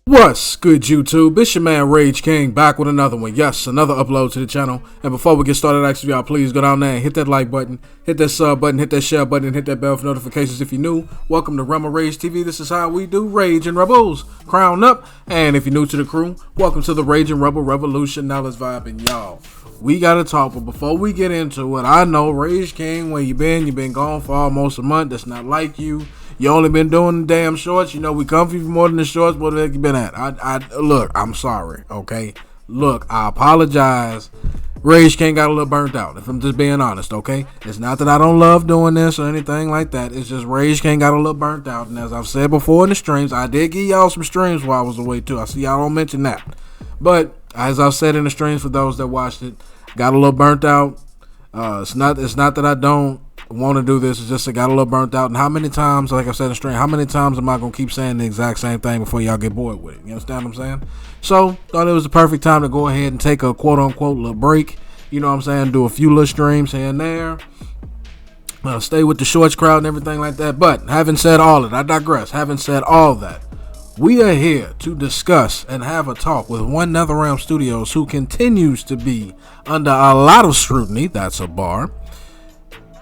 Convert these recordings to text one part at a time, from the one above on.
What's good, YouTube? It's your man Rage King back with another one. Yes, another upload to the channel. And before we get started, actually, y'all, please go down there and hit that like button, hit that sub button, hit that share button, and hit that bell for notifications if you're new. Welcome to Rebel Rage TV. This is how we do Rage and Rebels. Crown up. And if you're new to the crew, welcome to the Rage and Rebel Revolution. Now let's vibe in, y'all. We gotta talk, but before we get into it, I know Rage King, where you been? You've been gone for almost a month. That's not like you. You only been doing the damn shorts. You know we comfy for more than the shorts. What the heck you been at? Look, I'm sorry, okay? Look, I apologize. Rage King got a little burnt out, if I'm just being honest, okay? It's not that I don't love doing this or anything like that. It's just Rage King got a little burnt out. And as I've said before in the streams, I did give y'all some streams while I was away too. I see y'all don't mention that. But as I've said in the streams for those that watched it, got a little burnt out. It's not that I don't want to do this. It's just I got a little burnt out. And how many times, like I said in the stream, how many times am I going to keep saying the exact same thing before y'all get bored with it? You understand what I'm saying? So, thought it was the perfect time to go ahead and take a quote-unquote little break. You know what I'm saying? Do a few little streams here and there. Stay with the shorts crowd and everything like that. But, having said all of that, I digress. Having said all that, we are here to discuss and have a talk with One NetherRealm Studios, who continues to be under a lot of scrutiny. That's a bar.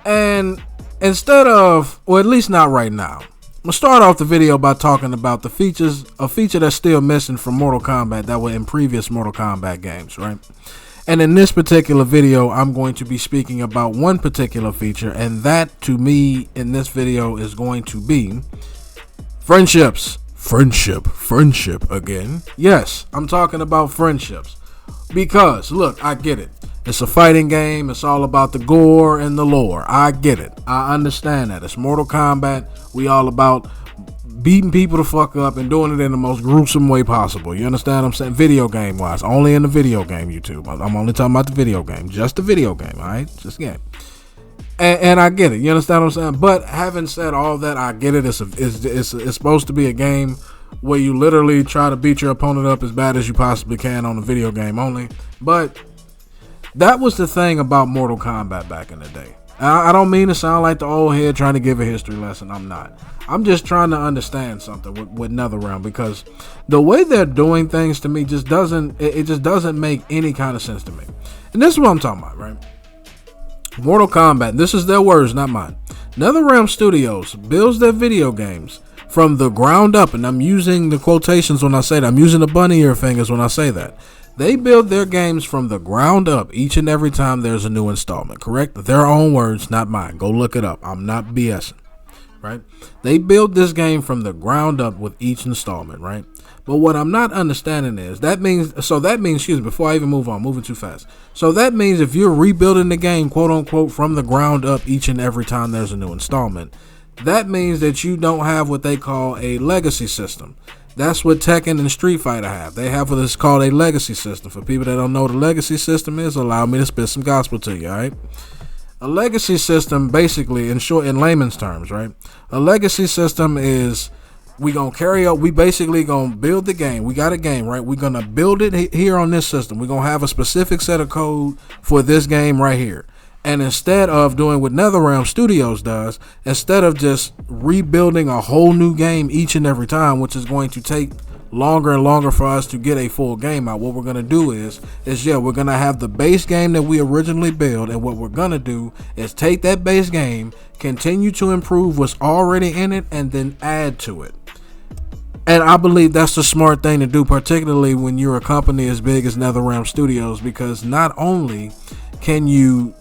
And instead of, or at least not right now, I'm going to start off the video by talking about a feature that's still missing from Mortal Kombat that were in previous Mortal Kombat games, right? And in this particular video, I'm going to be speaking about one particular feature, and that to me in this video is going to be friendships. Friendship again. Yes, I'm talking about friendships. Because, look, I get it. It's a fighting game. It's all about the gore and the lore. I get it. I understand that. It's Mortal Kombat. We all about beating people the fuck up and doing it in the most gruesome way possible. You understand what I'm saying? Video game wise. Only in the video game, YouTube. I'm only talking about the video game. Just the video game, alright? Just a game. And I get it. You understand what I'm saying? But having said all that, I get it. It's supposed to be a game where you literally try to beat your opponent up as bad as you possibly can on a video game only. But that was the thing about Mortal Kombat back in the day. I don't mean to sound like the old head trying to give a history lesson. I'm not. I'm just trying to understand something with NetherRealm, because the way they're doing things to me just doesn't make any kind of sense to me. And this is what I'm talking about, right? Mortal Kombat, this is their words, not mine. NetherRealm Studios builds their video games from the ground up, and I'm using the quotations when I say that. I'm using the bunny ear fingers when I say that. They build their games from the ground up each and every time there's a new installment, correct? Their own words, not mine. Go look it up. I'm not BSing, right? They build this game from the ground up with each installment, right? But what I'm not understanding is that means, excuse me, before I even move on, moving too fast. So that means if you're rebuilding the game, quote unquote, from the ground up each and every time there's a new installment, that means that you don't have what they call a legacy system. That's what Tekken and Street Fighter have. They have what is called a legacy system. For people that don't know what a legacy system is, allow me to spit some gospel to you, all right? A legacy system, basically, in short, in layman's terms, right? A legacy system is, we basically gonna build the game. We got a game, right? We're gonna build it here on this system. We're gonna have a specific set of code for this game right here. And instead of doing what NetherRealm Studios does, instead of just rebuilding a whole new game each and every time, which is going to take longer and longer for us to get a full game out, what we're going to do is we're going to have the base game that we originally built, and what we're going to do is take that base game, continue to improve what's already in it, and then add to it. And I believe that's the smart thing to do, particularly when you're a company as big as NetherRealm Studios, because not only can you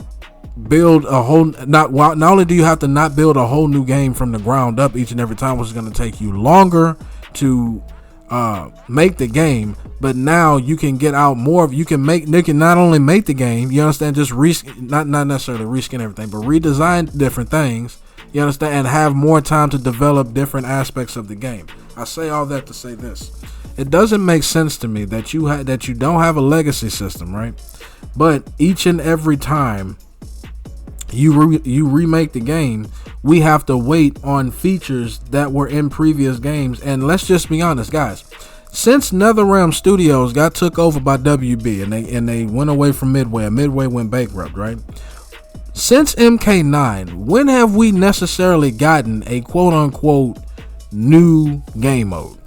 build a whole, not only do you have to not build a whole new game from the ground up each and every time, which is going to take you longer to make the game, but now you can get out more. You can not only make the game, you understand, just not necessarily reskin everything, but redesign different things, you understand, and have more time to develop different aspects of the game. I say all that to say this: it doesn't make sense to me that you don't have a legacy system, right? But each and every time you remake the game, we have to wait on features that were in previous games. And let's just be honest, guys, since NetherRealm Studios got took over by WB and they went away from Midway, and Midway went bankrupt, right? Since MK1, when have we necessarily gotten a quote unquote new game mode?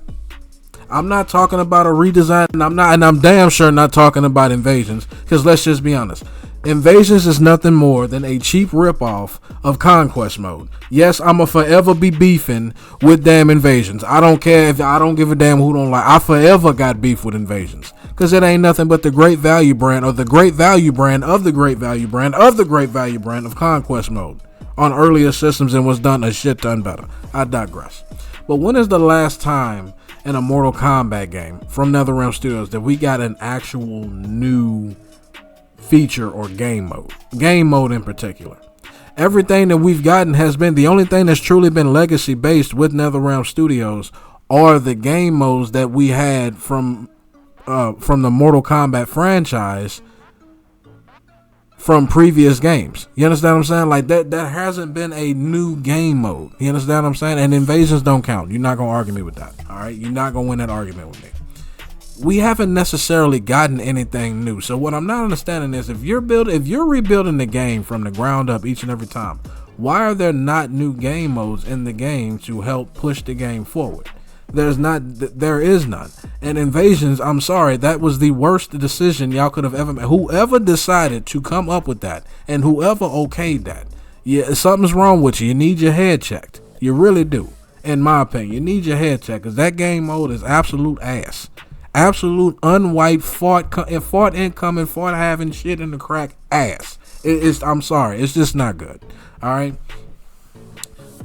I'm not talking about a redesign, and I'm damn sure not talking about Invasions, because let's just be honest. Invasions is nothing more than a cheap ripoff of Conquest mode. Yes, I'ma forever be beefing with damn Invasions. I don't care if I don't give a damn who don't like. I forever got beef with Invasions, because it ain't nothing but the great value brand, or the great value brand of the great value brand of the great value brand of Conquest mode on earlier systems, and was done a shit ton better. I digress. But when is the last time in a Mortal Kombat game from NetherRealm Studios that we got an actual new feature or game mode in particular? Everything that we've gotten has been, the only thing that's truly been legacy based with NetherRealm Studios are the game modes that we had from the Mortal Kombat franchise from previous games. You understand what I'm saying? Like that hasn't been a new game mode. You understand what I'm saying? And Invasions don't count. You're not gonna argue me with that. All right, you're not gonna win that argument with me. We haven't necessarily gotten anything new. So what I'm not understanding is, if you're rebuilding the game from the ground up each and every time, why are there not new game modes in the game to help push the game forward? There is none. And Invasions, I'm sorry, that was the worst decision y'all could have ever made. Whoever decided to come up with that, and whoever okayed that, yeah, something's wrong with you. You need your head checked. You really do. In my opinion, you need your head checked, because that game mode is absolute ass. Absolute unwhite, fought incoming, fought having shit in the crack ass. I'm sorry, it's just not good. All right.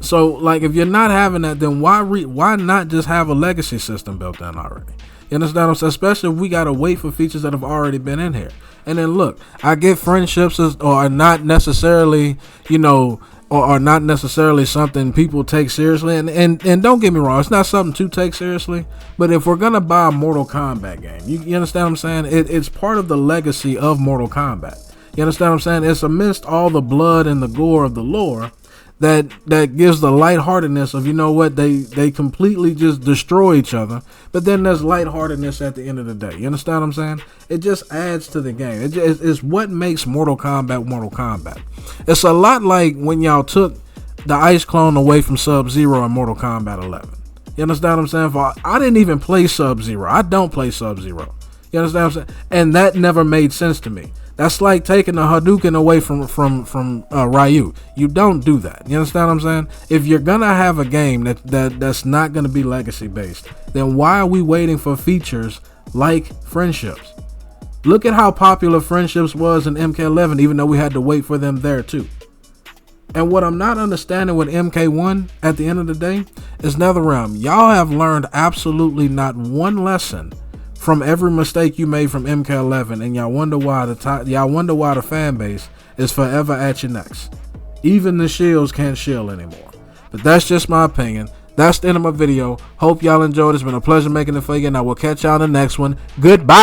So, like, if you're not having that, then why not just have a legacy system built in already? You understand what I'm saying? Especially if we gotta wait for features that have already been in here. And then look, I get friendships are not necessarily, or not necessarily something people take seriously. And don't get me wrong, it's not something to take seriously. But if we're gonna buy a Mortal Kombat game, you understand what I'm saying? It's part of the legacy of Mortal Kombat. You understand what I'm saying? It's amidst all the blood and the gore of the lore that gives the lightheartedness of, they completely just destroy each other, but then there's lightheartedness at the end of the day. You understand what I'm saying? It just adds to the game. It's what makes Mortal Kombat. It's a lot like when y'all took the ice clone away from Sub-Zero in Mortal Kombat 11. You understand what I'm saying? I didn't even play Sub-Zero. I don't play Sub-Zero. You understand what I'm saying? And that never made sense to me. That's like taking the Hadouken away from Ryu. You don't do that. You understand what I'm saying? If you're gonna have a game that's not gonna be legacy based, then why are we waiting for features like friendships? Look at how popular friendships was in MK11, even though we had to wait for them there too. And what I'm not understanding with MK1 at the end of the day is NetherRealm. Y'all have learned absolutely not one lesson from every mistake you made from MK11, and y'all wonder why the fan base is forever at your necks. Even the shields can't shield anymore. But that's just my opinion. That's the end of my video. Hope y'all enjoyed. It's been a pleasure making it for you, and I will catch y'all in the next one. Goodbye.